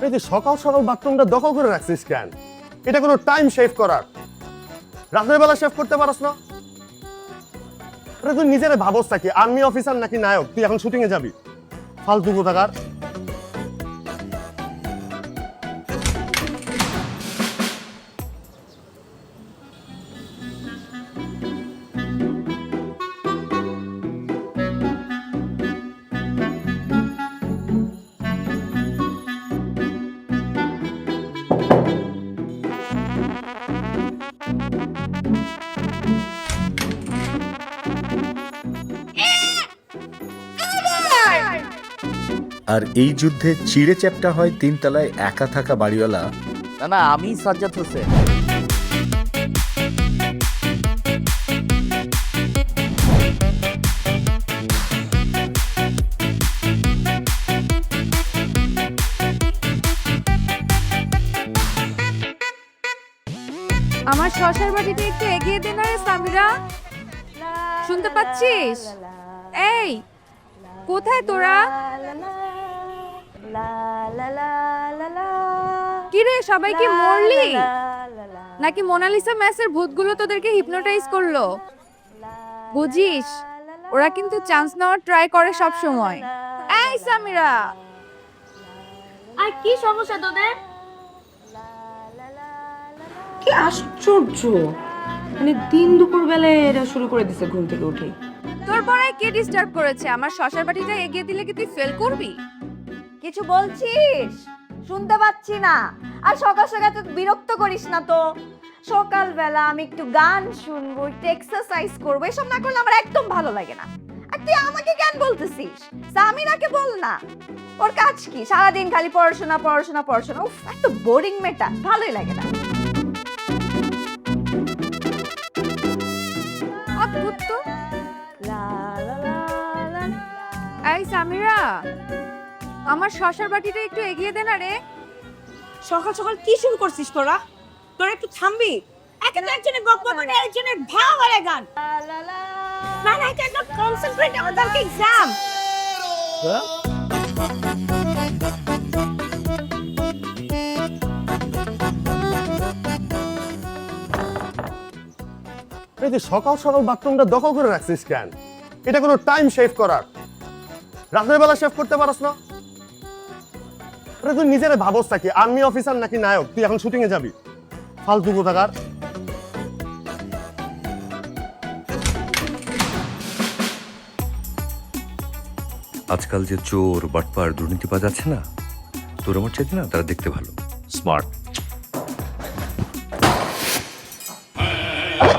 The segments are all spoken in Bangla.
এই যে সকাল সকাল বাথরুমটা দখল করে রাখছিস কেন? এটা কোনো টাইম সেভ করার? রাতের বেলা সেভ করতে পারস না? আরে তুই নিজেরে ভাবস নাকি আর্মি অফিসার নাকি নায়ক? তুই এখন শুটিং এ যাবি? ফালতু কোথাকার। আর এই যুদ্ধে চিড়ে চ্যাপ্টা হয় তিনতলায় একা থাকা বাড়িওয়ালা। না না, আমি সাজ্জাদ হোসেন। আমার শশার বাড়িটা একটু এগিয়ে দে না রে সামিরা। শুনতে পাচ্ছিস? এই কোথায় তোরা? কি রে, সবাই কি মরলি নাকি মোনালিসা ম্যাসের ভূতগুলো তোদেরকে হিপনোটাইজ করলো? বুঝিস, ওরা কিন্তু চান্স নেওয়ার ট্রাই করে সব সময়। এই সামিরা, আর কি সমস্যা তোদের? কি আশ্চর্য, মানে দিন দুপুর বেলায় এরা শুরু করে দিছে ঘুম থেকে উঠে। তোর পড়ায় কে ডিস্টার্ব করেছে? আমার শশার বাটিটা এগিয়ে দিলে কি তুই ফেল করবি? কিছু বলছিস? শুনতে পাচ্ছি না। আর সকাল সকাল তো বিরক্ত করিস না তো। সকালবেলা আমি একটু গান শুনবো, একটু এক্সারসাইজ করবো, এসব না করলে আমার একদম ভালো লাগে না। আর তুই আমাকে কেন বলতেছিস? সামিরাকে বল না। ওর কাজ কি? সারাদিন খালি পড়াশোনা পড়াশোনা পড়াশোনা। উফ, এত বোরিং মেয়েটা, ভালোই লাগে না। অদ্ভুত তো। এই সামিরা, আমার শশার বাটিটা একটু এগিয়ে দে না রে। সকাল সকাল কি শুরু করছিস তোরা? তোরা একটু থামবি? একজনের বকবক করে একজনের ভাঙা গলায় গান। না না, এটা একটা কনসেন্ট্রেট, আমাদের কালকে এক্সাম। এই যে সকাল সকাল বাথরুমটা দখল করে রাখছিস কেন? এটা কোনো টাইম সেভ করার? রাতের বেলা সেভ করতে পারস না? আরে তুই নিজেরে ভাবস নাকি আর্মি অফিসার নাকি নায়ক? তুই এখন শুটিং এ যাবি? ফালতু কোথাকার। আজকাল যে চোর বাটপার দুর্নীতিবাজ আছে না, তোর আমার চাইতে না তারা দেখতে ভালো, স্মার্ট।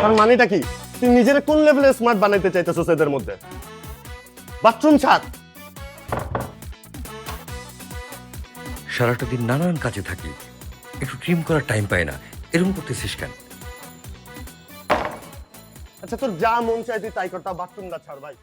তার মানেটা কি? তুই নিজেরে কোন লেভেলে স্মার্ট বানাইতে চাইতেছস এদের মধ্যে? বাথরুম ছাড়। সারাটা দিন নানান কাজে থাকি, একটু ট্রিম করার টাইম পায় না, এরকম করতেছিস কেন? আচ্ছা তোর যা মন চাই তুই তাই কর, তা বাথরুমটা ছাড় ভাই।